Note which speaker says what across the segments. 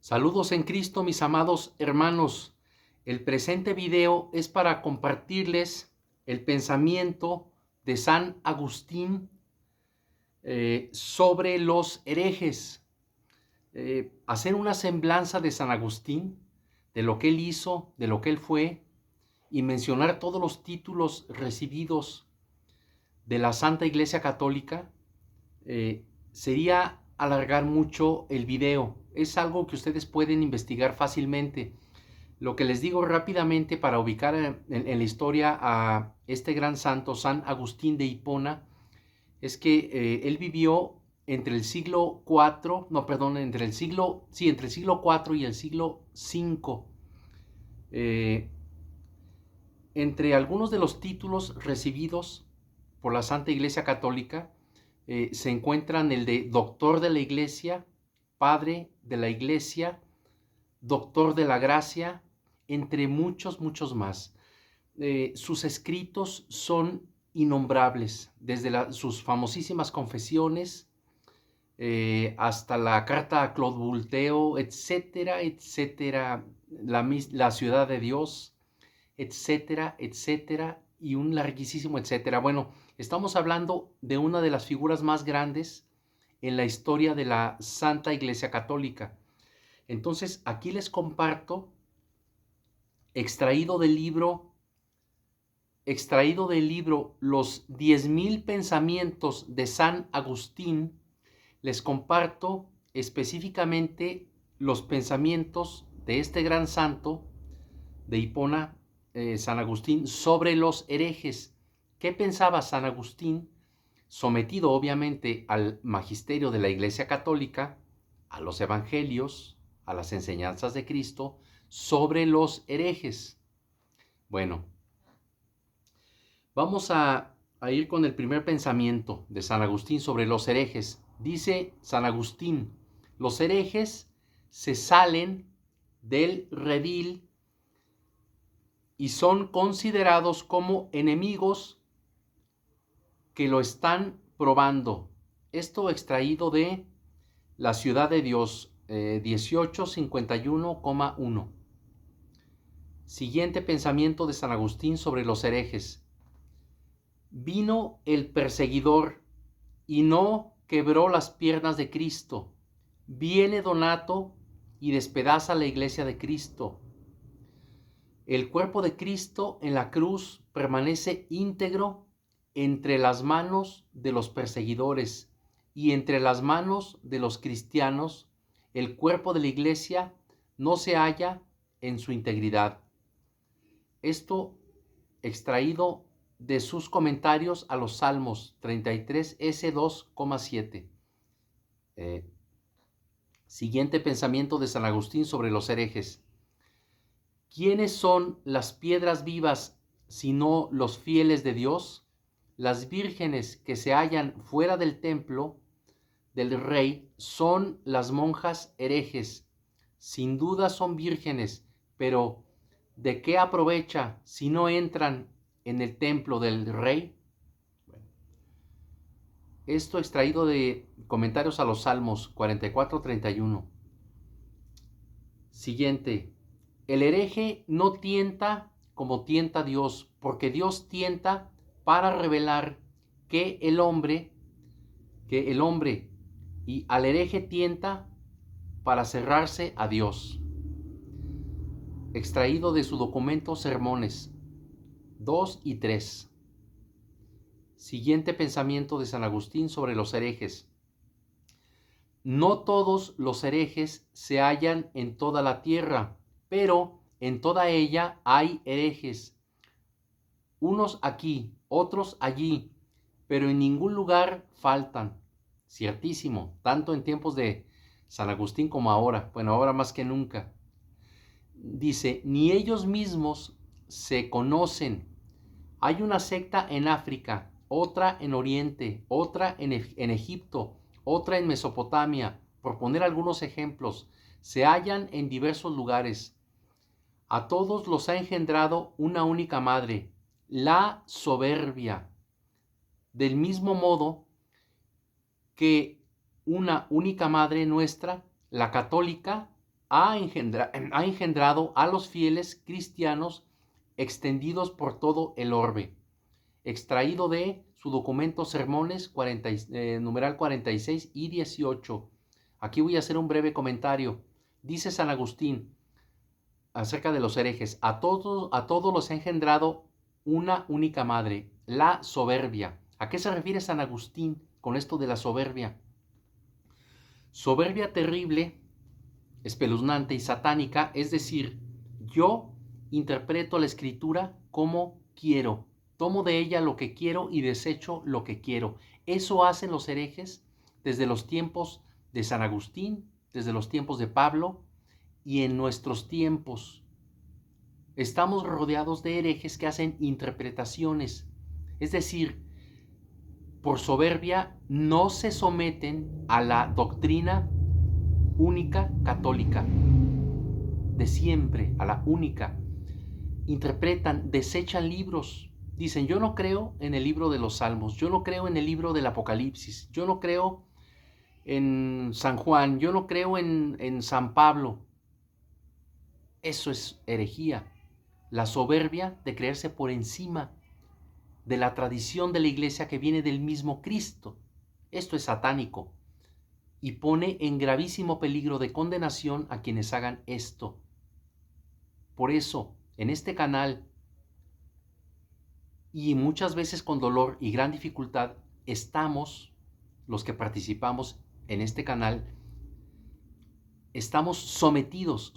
Speaker 1: Saludos en Cristo, mis amados hermanos. El presente video es para compartirles el pensamiento de San Agustín sobre los herejes. Hacer una semblanza de San Agustín, de lo que él hizo, de lo que él fue, y mencionar todos los títulos recibidos de la Santa Iglesia Católica, sería alargar mucho el video. Es algo que ustedes pueden investigar fácilmente. Lo que les digo rápidamente para ubicar en la historia a este gran santo, San Agustín de Hipona, es que él vivió entre el siglo IV, entre el siglo IV y el siglo V. Entre algunos de los títulos recibidos por la Santa Iglesia Católica se encuentran el de Doctor de la Iglesia, Padre de la Iglesia, Doctor de la Gracia, entre muchos más. Sus escritos son innombrables, desde sus famosísimas confesiones hasta la carta a Claude Voltaire, etcétera, etcétera, la ciudad de Dios, etcétera, etcétera, y un larguísimo etcétera. Bueno, estamos hablando de una de las figuras más grandes en la historia de la Santa Iglesia Católica. Entonces, aquí les comparto, extraído del libro Los 10,000 pensamientos de San Agustín, les comparto específicamente los pensamientos de este gran santo de Hipona, San Agustín, sobre los herejes. ¿Qué pensaba San Agustín, sometido obviamente al magisterio de la Iglesia Católica, a los evangelios, a las enseñanzas de Cristo, sobre los herejes? Bueno, vamos a ir con el primer pensamiento de San Agustín sobre los herejes. Dice San Agustín: los herejes se salen del redil y son considerados como enemigos que lo están probando. Esto extraído de La Ciudad de Dios, 1851,1. Siguiente pensamiento de San Agustín sobre los herejes. Vino el perseguidor y no quebró las piernas de Cristo. Viene Donato y despedaza la iglesia de Cristo. El cuerpo de Cristo en la cruz permanece íntegro entre las manos de los perseguidores y entre las manos de los cristianos. El cuerpo de la iglesia no se halla en su integridad. Esto extraído de sus comentarios a los Salmos 33, S2,7. Siguiente pensamiento de San Agustín sobre los herejes. ¿Quiénes son las piedras vivas sino los fieles de Dios? Las vírgenes que se hallan fuera del templo del rey son las monjas herejes. Sin duda son vírgenes, pero ¿de qué aprovecha si no entran en el templo del rey? Esto extraído de comentarios a los Salmos 44-31. Siguiente. El hereje no tienta como tienta Dios, porque Dios tienta para revelar que el hombre y al hereje tienta para cerrarse a Dios. Extraído de su documento Sermones 2 y 3. Siguiente pensamiento de San Agustín sobre los herejes. No todos los herejes se hallan en toda la tierra, pero en toda ella hay herejes, unos aquí, otros allí, pero en ningún lugar faltan. Ciertísimo, tanto en tiempos de San Agustín como ahora, bueno, ahora más que nunca. Dice, ni ellos mismos se conocen. Hay una secta en África, otra en Oriente, otra en Egipto, otra en Mesopotamia, por poner algunos ejemplos. Se hallan en diversos lugares. A todos los ha engendrado una única madre, la soberbia. Del mismo modo que una única madre nuestra, la católica, ha engendrado a los fieles cristianos extendidos por todo el orbe. Extraído de su documento Sermones numeral 46 y 18. Aquí voy a hacer un breve comentario. Dice San Agustín acerca de los herejes: a todos los ha engendrado una única madre, la soberbia. ¿A qué se refiere San Agustín con esto de la soberbia? Soberbia terrible, espeluznante y satánica, es decir, yo interpreto la escritura como quiero, tomo de ella lo que quiero y desecho lo que quiero. Eso hacen los herejes desde los tiempos de San Agustín, desde los tiempos de Pablo y en nuestros tiempos. Estamos rodeados de herejes que hacen interpretaciones, es decir, por soberbia no se someten a la doctrina única católica, de siempre, a la única. Interpretan, desechan libros. Dicen, yo no creo en el libro de los Salmos, yo no creo en el libro del Apocalipsis, yo no creo en San Juan, yo no creo en San Pablo. Eso es herejía. La soberbia de creerse por encima de la tradición de la iglesia que viene del mismo Cristo. Esto es satánico y pone en gravísimo peligro de condenación a quienes hagan esto. Por eso, en este canal, y muchas veces con dolor y gran dificultad, estamos, los que participamos en este canal, estamos sometidos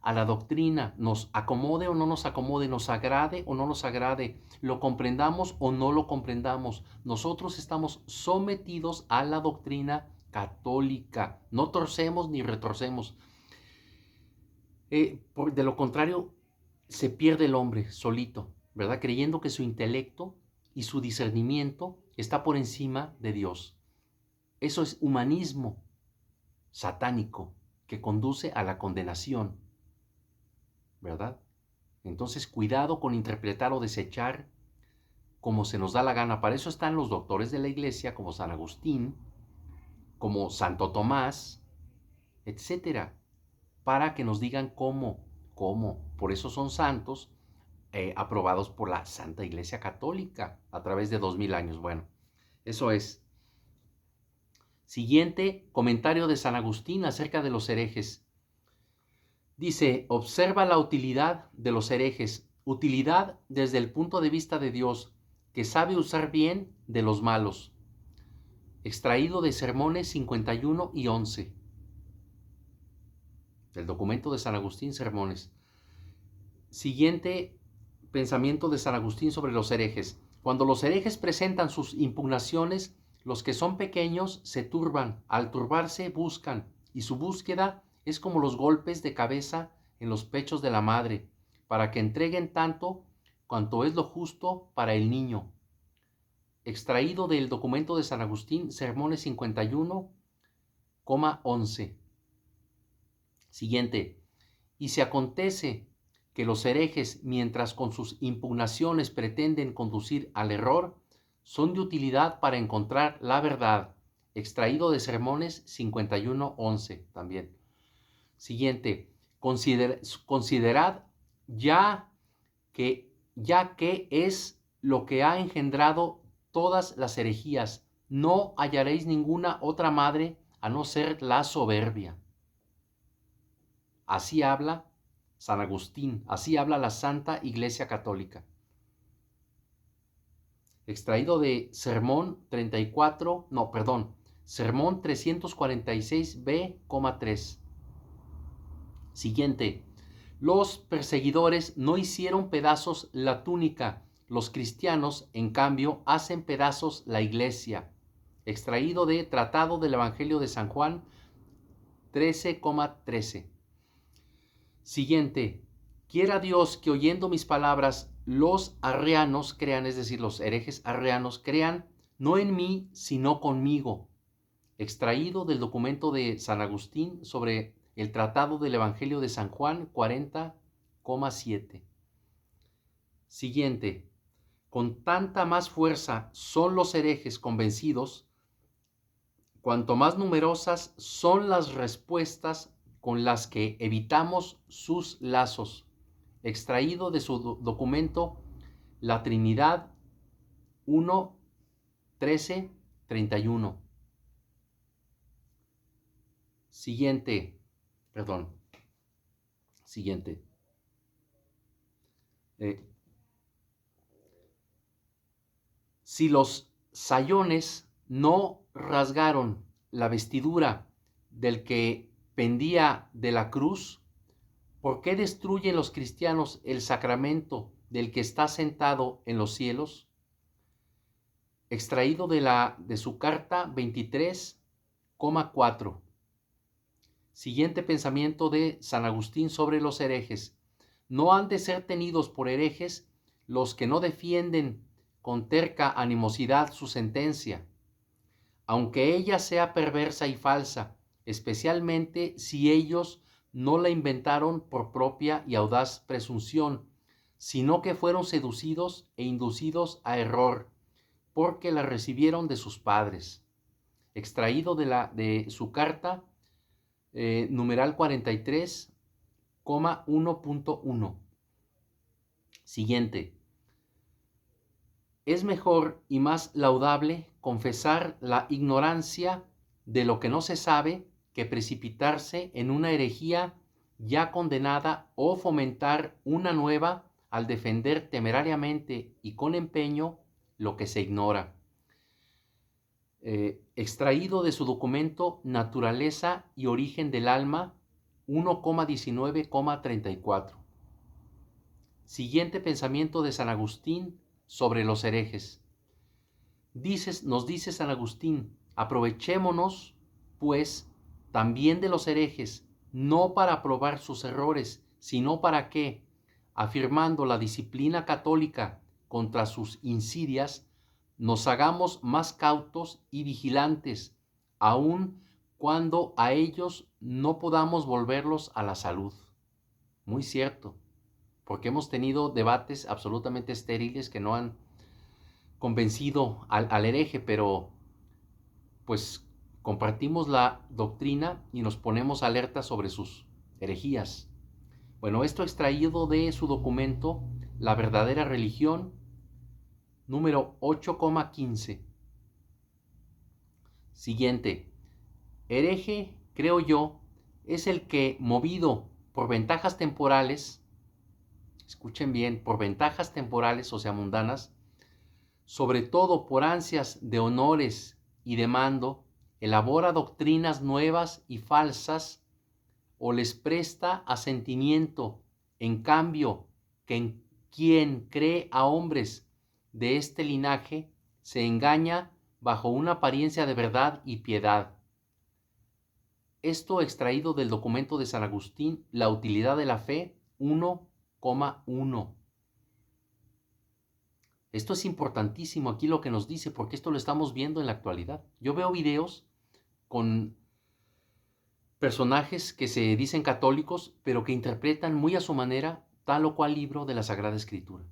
Speaker 1: a la doctrina, nos acomode o no nos acomode, nos agrade o no nos agrade, lo comprendamos o no lo comprendamos. Nosotros estamos sometidos a la doctrina católica, no torcemos ni retorcemos. De lo contrario, se pierde el hombre solito, ¿verdad? Creyendo que su intelecto y su discernimiento está por encima de Dios. Eso es humanismo satánico que conduce a la condenación, ¿verdad? Entonces, cuidado con interpretar o desechar como se nos da la gana. Para eso están los doctores de la iglesia, como San Agustín, como Santo Tomás, etcétera, para que nos digan cómo. Por eso son santos aprobados por la Santa Iglesia Católica a través de 2000 años. Bueno, eso es. Siguiente comentario de San Agustín acerca de los herejes. Dice, observa la utilidad de los herejes, utilidad desde el punto de vista de Dios, que sabe usar bien de los malos. Extraído de Sermones 51 y 11. Del documento de San Agustín, Sermones. Siguiente pensamiento de San Agustín sobre los herejes. Cuando los herejes presentan sus impugnaciones, los que son pequeños se turban, al turbarse buscan, y su búsqueda es como los golpes de cabeza en los pechos de la madre, para que entreguen tanto cuanto es lo justo para el niño. Extraído del documento de San Agustín, Sermones 51,11. Siguiente. Y si acontece que los herejes, mientras con sus impugnaciones pretenden conducir al error, son de utilidad para encontrar la verdad. Extraído de Sermones 51:11 también. Siguiente. Considerad ya que es lo que ha engendrado todas las herejías. No hallaréis ninguna otra madre a no ser la soberbia. Así habla San Agustín, así habla la Santa Iglesia Católica. Extraído de Sermón 346b,3. Siguiente. Los perseguidores no hicieron pedazos la túnica, los cristianos, en cambio, hacen pedazos la iglesia. Extraído de Tratado del Evangelio de San Juan 13,13. Siguiente. Quiera Dios que oyendo mis palabras los arrianos crean, es decir, los herejes arrianos crean, no en mí, sino conmigo. Extraído del documento de San Agustín sobre el Tratado del Evangelio de San Juan 40,7. Siguiente. Con tanta más fuerza son los herejes convencidos cuanto más numerosas son las respuestas con las que evitamos sus lazos. Extraído de su documento La Trinidad 1, 13, 31. Siguiente. Si los sayones no rasgaron la vestidura del que pendía de la cruz, ¿por qué destruyen los cristianos el sacramento del que está sentado en los cielos? Extraído de su carta 23,4. Siguiente pensamiento de San Agustín sobre los herejes. No han de ser tenidos por herejes los que no defienden con terca animosidad su sentencia, aunque ella sea perversa y falsa, especialmente si ellos no la inventaron por propia y audaz presunción, sino que fueron seducidos e inducidos a error, porque la recibieron de sus padres. Extraído de su carta, numeral 43,1.1. Siguiente. Es mejor y más laudable confesar la ignorancia de lo que no se sabe que precipitarse en una herejía ya condenada o fomentar una nueva al defender temerariamente y con empeño lo que se ignora. Extraído de su documento Naturaleza y Origen del Alma 1,19,34. Siguiente pensamiento de San Agustín sobre los herejes. Nos dice San Agustín: aprovechémonos, pues, también de los herejes, no para probar sus errores, sino para que, afirmando la disciplina católica contra sus insidias, nos hagamos más cautos y vigilantes, aun cuando a ellos no podamos volverlos a la salud. Muy cierto, porque hemos tenido debates absolutamente estériles que no han convencido al hereje, pero pues compartimos la doctrina y nos ponemos alerta sobre sus herejías. Bueno, esto extraído de su documento La verdadera religión, número 8,15. Siguiente. Hereje, creo yo, es el que, movido por ventajas temporales, escuchen bien, por ventajas temporales, o sea, mundanas, sobre todo por ansias de honores y de mando, elabora doctrinas nuevas y falsas o les presta asentimiento, en cambio que quien cree a hombres de este linaje se engaña bajo una apariencia de verdad y piedad. Esto extraído del documento de San Agustín, La utilidad de la fe 1,1. Esto es importantísimo aquí lo que nos dice, porque esto lo estamos viendo en la actualidad. Yo veo videos con personajes que se dicen católicos, pero que interpretan muy a su manera tal o cual libro de la Sagrada Escritura,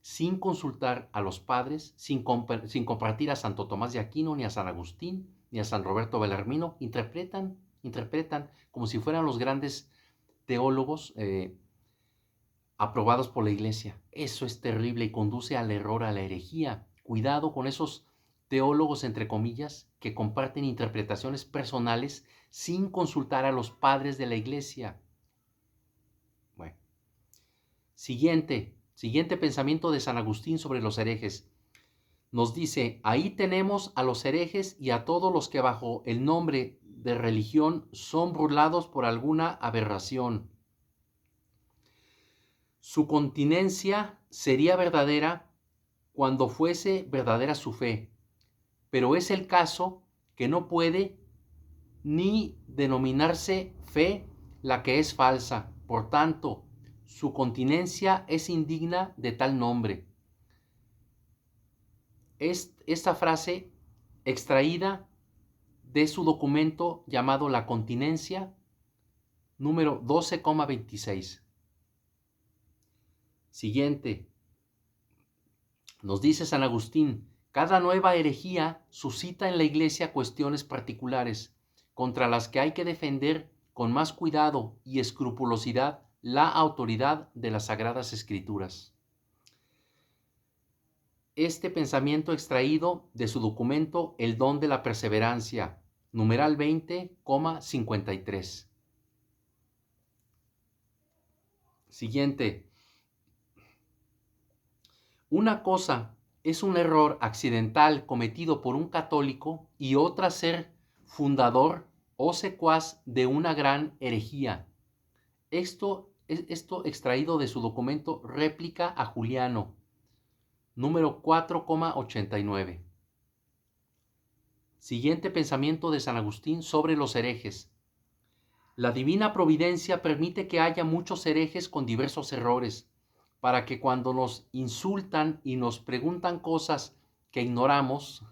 Speaker 1: sin consultar a los padres, sin compartir a Santo Tomás de Aquino, ni a San Agustín, ni a San Roberto Belarmino. Interpretan como si fueran los grandes teólogos aprobados por la Iglesia. Eso es terrible y conduce al error, a la herejía. Cuidado con esos teólogos, entre comillas, que comparten interpretaciones personales sin consultar a los padres de la Iglesia. Bueno, siguiente pensamiento de San Agustín sobre los herejes. Nos dice: ahí tenemos a los herejes y a todos los que bajo el nombre de religión son burlados por alguna aberración. Su continencia sería verdadera cuando fuese verdadera su fe, pero es el caso que no puede ni denominarse fe la que es falsa. Por tanto, su continencia es indigna de tal nombre. Esta frase extraída de su documento llamado La Continencia, número 12,26. Siguiente. Nos dice San Agustín: Cada nueva herejía suscita en la Iglesia cuestiones particulares contra las que hay que defender con más cuidado y escrupulosidad la autoridad de las Sagradas Escrituras. Este pensamiento extraído de su documento El don de la perseverancia, numeral 20,53. Siguiente. Una cosa es un error accidental cometido por un católico y otra ser fundador o secuaz de una gran herejía. Esto extraído de su documento Réplica a Juliano, número 4,89. Siguiente pensamiento de San Agustín sobre los herejes. La divina providencia permite que haya muchos herejes con diversos errores, para que cuando nos insultan y nos preguntan cosas que ignoramos,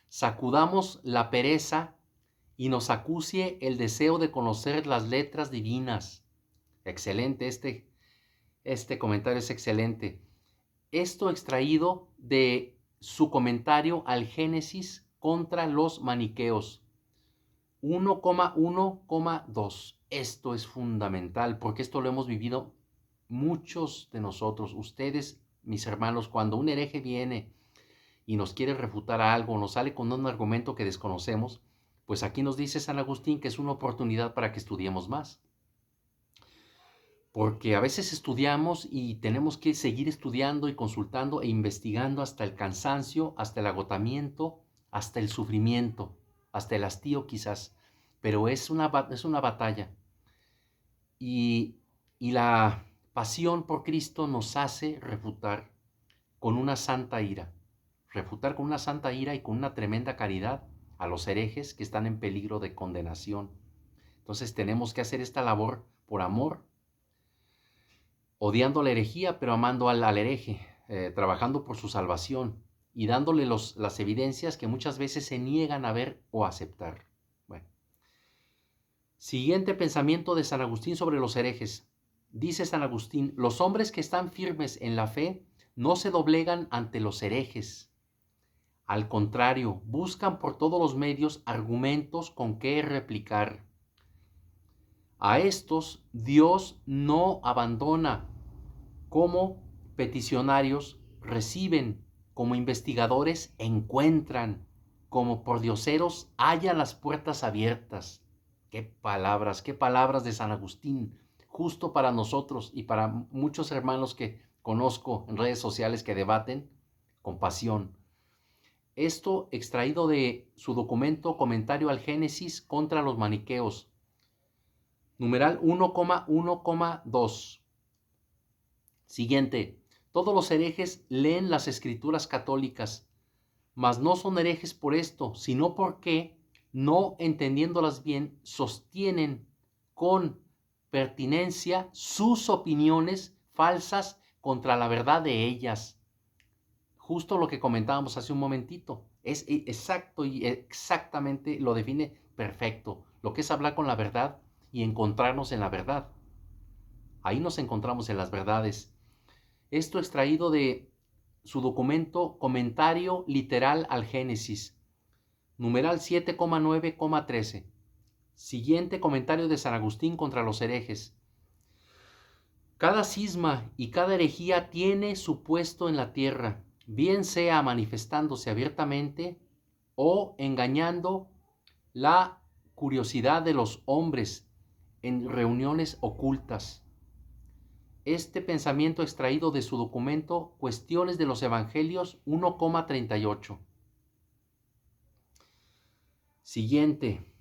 Speaker 1: sacudamos la pereza y nos acucie el deseo de conocer las letras divinas. Excelente, este comentario es excelente. Esto extraído de su comentario al Génesis contra los maniqueos, 1,1,2. Esto es fundamental porque esto lo hemos vivido muchos de nosotros. Ustedes, mis hermanos, cuando un hereje viene y nos quiere refutar algo, nos sale con un argumento que desconocemos, pues aquí nos dice San Agustín que es una oportunidad para que estudiemos más. Porque a veces estudiamos y tenemos que seguir estudiando y consultando e investigando hasta el cansancio, hasta el agotamiento, hasta el sufrimiento, hasta el hastío quizás, pero es una batalla. Y la pasión por Cristo nos hace refutar con una santa ira y con una tremenda caridad a los herejes que están en peligro de condenación. Entonces tenemos que hacer esta labor por amor, odiando la herejía, pero amando al hereje, trabajando por su salvación y dándole las evidencias que muchas veces se niegan a ver o aceptar. Bueno. Siguiente pensamiento de San Agustín sobre los herejes. Dice San Agustín, los hombres que están firmes en la fe no se doblegan ante los herejes. Al contrario, buscan por todos los medios argumentos con que replicar. A estos Dios no abandona. Como peticionarios reciben, como investigadores encuentran, como pordioseros hallan las puertas abiertas. Qué palabras de San Agustín, justo para nosotros y para muchos hermanos que conozco en redes sociales que debaten con pasión. Esto extraído de su documento Comentario al Génesis contra los maniqueos, numeral 1,1,2. Siguiente. Todos los herejes leen las escrituras católicas, mas no son herejes por esto, sino porque, no entendiéndolas bien, sostienen con pertinencia sus opiniones falsas contra la verdad de ellas. Justo lo que comentábamos hace un momentito. Es exacto y exactamente lo define perfecto. Lo que es hablar con la verdad y encontrarnos en la verdad. Ahí nos encontramos en las verdades. Esto extraído de su documento Comentario Literal al Génesis, numeral 7,9,13. Siguiente comentario de San Agustín contra los herejes. Cada cisma y cada herejía tiene su puesto en la tierra, bien sea manifestándose abiertamente o engañando la curiosidad de los hombres en reuniones ocultas. Este pensamiento extraído de su documento Cuestiones de los Evangelios 1,38. Siguiente.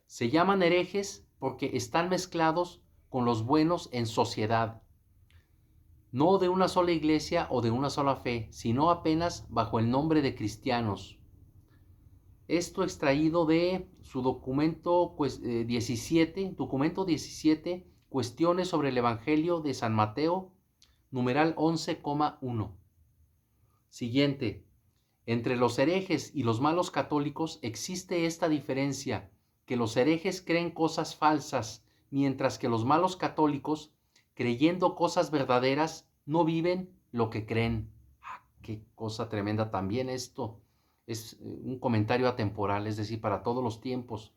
Speaker 1: Se llaman herejes porque están mezclados con los buenos en sociedad, no de una sola iglesia o de una sola fe, sino apenas bajo el nombre de cristianos. Esto extraído de su documento 17, Cuestiones sobre el Evangelio de San Mateo, numeral 11,1. Siguiente. Entre los herejes y los malos católicos existe esta diferencia, que los herejes creen cosas falsas, mientras que los malos católicos, creyendo cosas verdaderas, no viven lo que creen. ¡Qué cosa tremenda también esto! Es un comentario atemporal, es decir, para todos los tiempos.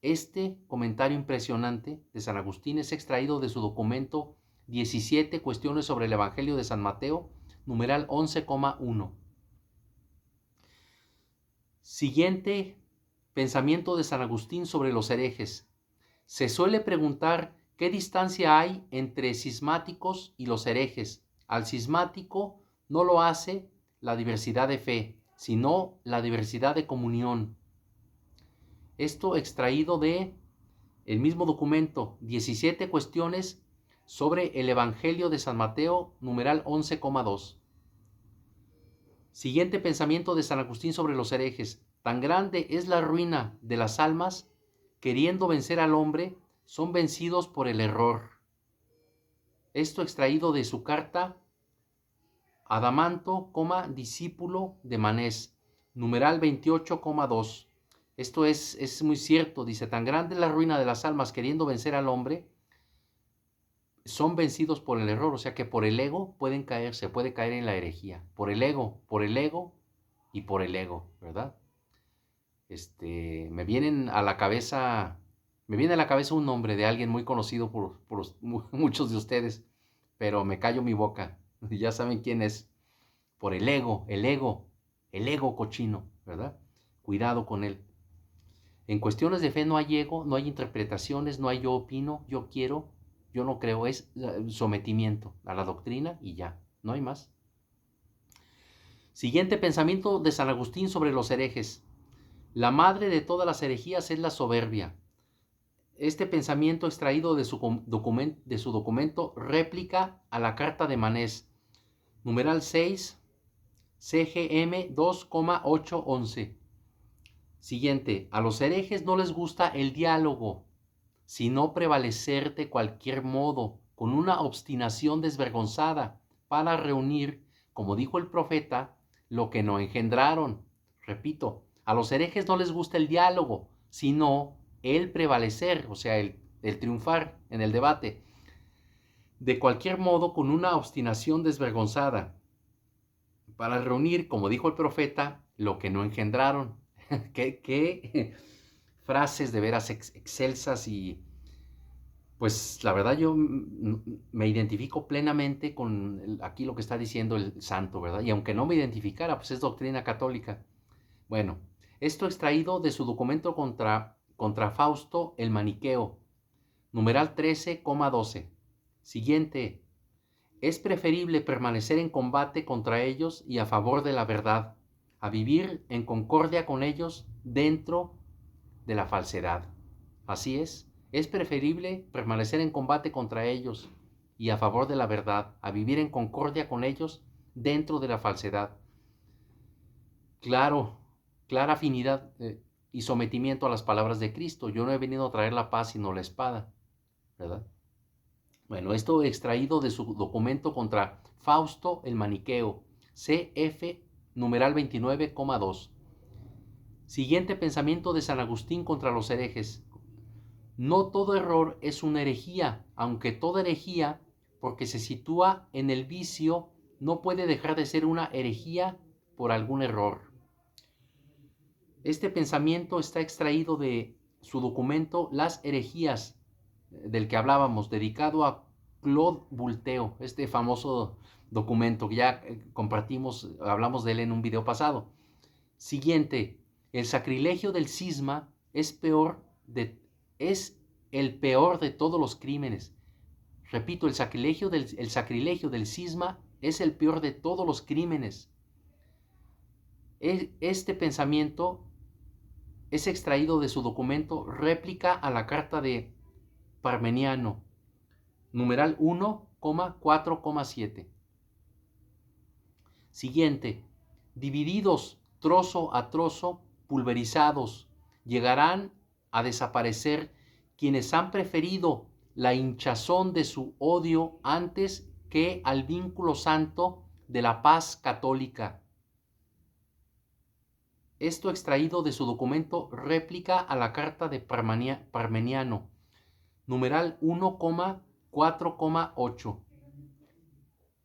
Speaker 1: Este comentario impresionante de San Agustín es extraído de su documento 17 Cuestiones sobre el Evangelio de San Mateo, numeral 11,1. Siguiente pensamiento de San Agustín sobre los herejes. Se suele preguntar qué distancia hay entre cismáticos y los herejes. Al cismático no lo hace la diversidad de fe, sino la diversidad de comunión. Esto extraído de el mismo documento, 17 cuestiones sobre el Evangelio de San Mateo, numeral 11,2. Siguiente pensamiento de San Agustín sobre los herejes. Tan grande es la ruina de las almas, queriendo vencer al hombre, son vencidos por el error. Esto extraído de su carta Adamanto, discípulo de Manés, numeral 28,2. Esto es muy cierto, dice, tan grande es la ruina de las almas queriendo vencer al hombre, son vencidos por el error, o sea que por el ego pueden caer, se puede caer en la herejía, por el ego y por el ego, ¿verdad? Me viene a la cabeza un nombre de alguien muy conocido por muchos de ustedes, pero me callo mi boca, ya saben quién es, por el ego cochino, ¿verdad? Cuidado con él. En cuestiones de fe no hay ego, no hay interpretaciones, no hay yo opino, yo quiero, yo no creo, es sometimiento a la doctrina y ya, no hay más. Siguiente pensamiento de San Agustín sobre los herejes. La madre de todas las herejías es la soberbia. Este pensamiento extraído de su documento Réplica a la Carta de Manés, numeral 6, CGM 2,811. Siguiente, a los herejes no les gusta el diálogo, sino prevalecer de cualquier modo, con una obstinación desvergonzada, para reunir, como dijo el profeta, lo que no engendraron. Repito, a los herejes no les gusta el diálogo, sino el prevalecer, o sea, el triunfar en el debate. De cualquier modo, con una obstinación desvergonzada, para reunir, como dijo el profeta, lo que no engendraron. ¿Qué frases de veras excelsas y pues la verdad yo me identifico plenamente con aquí lo que está diciendo el santo, ¿verdad? Y aunque no me identificara, pues es doctrina católica. Bueno, esto extraído de su documento contra Fausto el Maniqueo, numeral 13,12. Siguiente, es preferible permanecer en combate contra ellos y a favor de la verdad, a vivir en concordia con ellos dentro de la falsedad. Así es preferible permanecer en combate contra ellos y a favor de la verdad, a vivir en concordia con ellos dentro de la falsedad. Clara afinidad y sometimiento a las palabras de Cristo. Yo no he venido a traer la paz sino la espada, ¿verdad? Bueno, esto extraído de su documento contra Fausto el Maniqueo, CF numeral 29,2. Siguiente pensamiento de San Agustín contra los herejes. No todo error es una herejía, aunque toda herejía, porque se sitúa en el vicio, no puede dejar de ser una herejía por algún error. Este pensamiento está extraído de su documento Las herejías, del que hablábamos, dedicado a Claude Bulteo, este famoso documento que ya compartimos, hablamos de él en un video pasado. Siguiente, el sacrilegio del cisma es el peor de todos los crímenes. Repito, el sacrilegio del cisma es el peor de todos los crímenes. Este pensamiento es extraído de su documento Réplica a la Carta de Parmeniano, numeral 1,4,7. Siguiente, divididos trozo a trozo, pulverizados, llegarán a desaparecer quienes han preferido la hinchazón de su odio antes que al vínculo santo de la paz católica. Esto extraído de su documento Réplica a la Carta de Parmeniano, numeral 1,4,8.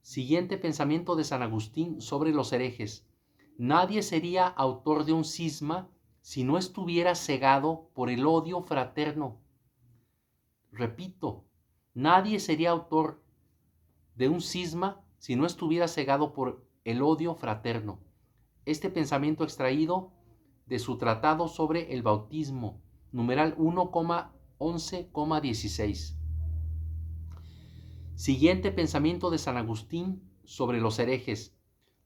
Speaker 1: Siguiente pensamiento de San Agustín sobre los herejes. Nadie sería autor de un cisma si no estuviera cegado por el odio fraterno. Repito, nadie sería autor de un cisma si no estuviera cegado por el odio fraterno. Este pensamiento extraído de su tratado sobre el bautismo, numeral 1,11,16. Siguiente pensamiento de San Agustín sobre los herejes.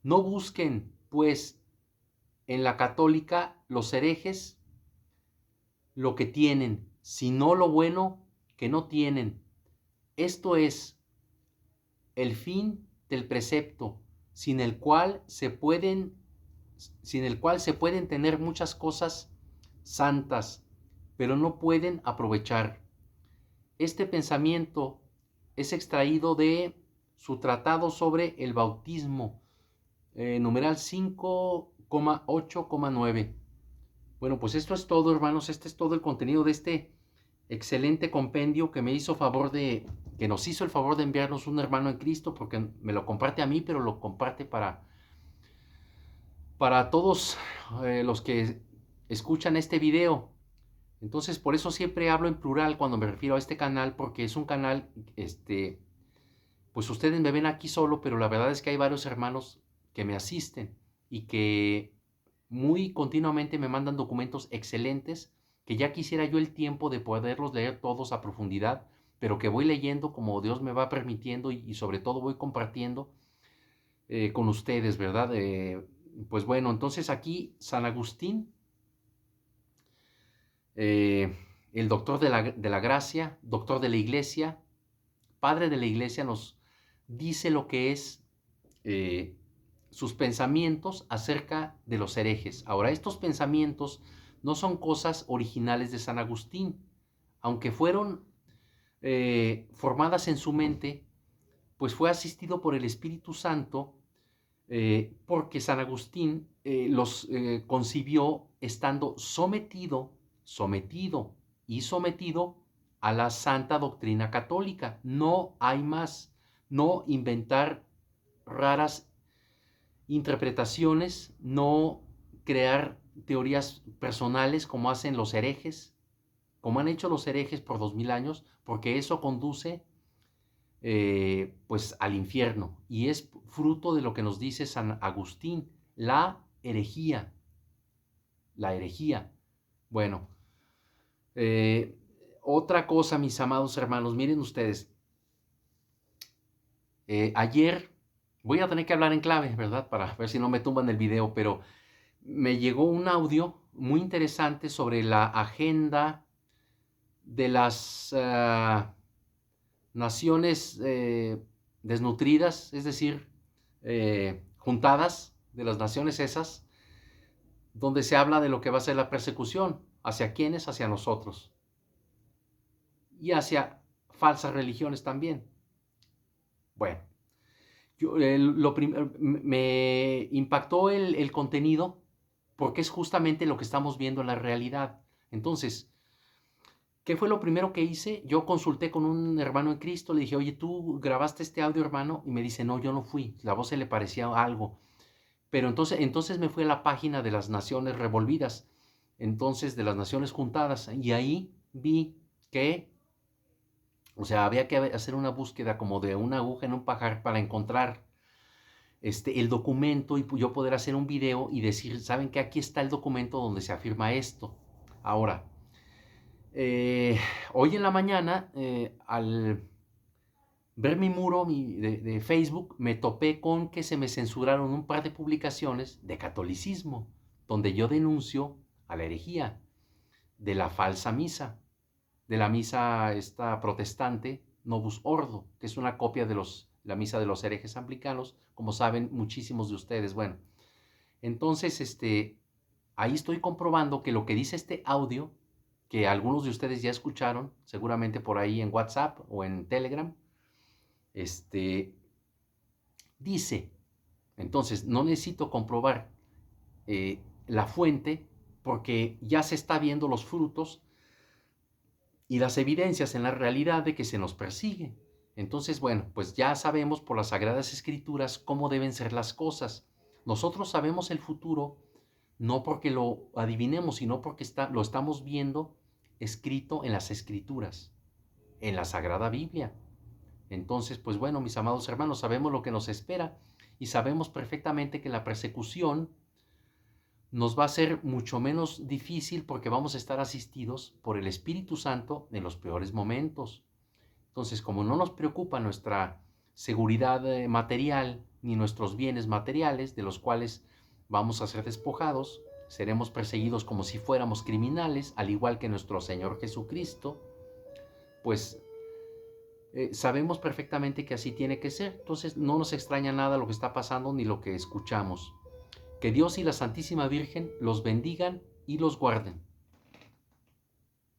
Speaker 1: No busquen, pues, en la católica los herejes lo que tienen, sino lo bueno que no tienen. Esto es el fin del precepto, sin el cual se pueden tener muchas cosas santas, pero no pueden aprovechar. Este pensamiento es extraído de su tratado sobre el bautismo, numeral 5,8,9. Bueno, pues esto es todo, hermanos. Este es todo el contenido de este excelente compendio que nos hizo el favor de enviarnos un hermano en Cristo, porque me lo comparte a mí, pero lo comparte para todos los que escuchan este video. Entonces, por eso siempre hablo en plural cuando me refiero a este canal, porque es un canal, pues ustedes me ven aquí solo, pero la verdad es que hay varios hermanos que me asisten y que muy continuamente me mandan documentos excelentes que ya quisiera yo el tiempo de poderlos leer todos a profundidad, pero que voy leyendo como Dios me va permitiendo y sobre todo voy compartiendo con ustedes, ¿verdad? Pues bueno, entonces aquí San Agustín, el doctor de la gracia, doctor de la iglesia, padre de la iglesia, nos dice lo que es sus pensamientos acerca de los herejes. Ahora, estos pensamientos no son cosas originales de San Agustín, aunque fueron formadas en su mente, pues fue asistido por el Espíritu Santo, porque San Agustín los concibió estando sometido y sometido a la santa doctrina católica. No hay más. No inventar raras interpretaciones, no crear teorías personales como hacen los herejes, como han hecho los herejes por 2000 años, porque eso conduce pues al infierno, y es fruto de lo que nos dice San Agustín, la herejía. Bueno, otra cosa, mis amados hermanos, miren ustedes, ayer voy a tener que hablar en clave, ¿verdad? Para ver si no me tumban el video, pero me llegó un audio muy interesante sobre la agenda de las naciones desnutridas, es decir, juntadas de las naciones esas, donde se habla de lo que va a ser la persecución. ¿Hacia quiénes? Hacia nosotros. Y hacia falsas religiones también. Bueno, me impactó el contenido porque es justamente lo que estamos viendo en la realidad. Entonces, ¿qué fue lo primero que hice? Yo consulté con un hermano en Cristo, le dije, oye, ¿tú grabaste este audio, hermano? Y me dice, no, yo no fui, la voz se le parecía algo. Pero entonces me fui a la página de las Naciones Revolvidas, entonces de las Naciones Juntadas, y ahí vi que, o sea, había que hacer una búsqueda como de una aguja en un pajar para encontrar el documento y yo poder hacer un video y decir, ¿saben qué? Aquí está el documento donde se afirma esto. Ahora, hoy en la mañana, al ver mi muro de Facebook, me topé con que se me censuraron un par de publicaciones de catolicismo, donde yo denuncio a la herejía de la falsa misa, de la misa esta protestante, Novus Ordo, que es una copia de la misa de los herejes anglicanos, como saben muchísimos de ustedes. Bueno, entonces ahí estoy comprobando que lo que dice este audio, que algunos de ustedes ya escucharon, seguramente por ahí en WhatsApp o en Telegram, dice, entonces no necesito comprobar la fuente porque ya se está viendo los frutos y las evidencias en la realidad de que se nos persigue. Entonces, bueno, pues ya sabemos por las Sagradas Escrituras cómo deben ser las cosas. Nosotros sabemos el futuro no porque lo adivinemos, sino porque lo estamos viendo escrito en las Escrituras, en la Sagrada Biblia. Entonces, pues bueno, mis amados hermanos, sabemos lo que nos espera y sabemos perfectamente que la persecución nos va a ser mucho menos difícil porque vamos a estar asistidos por el Espíritu Santo en los peores momentos. Entonces, como no nos preocupa nuestra seguridad material ni nuestros bienes materiales de los cuales vamos a ser despojados, seremos perseguidos como si fuéramos criminales, al igual que nuestro Señor Jesucristo, pues sabemos perfectamente que así tiene que ser. Entonces no nos extraña nada lo que está pasando ni lo que escuchamos. Que Dios y la Santísima Virgen los bendigan y los guarden.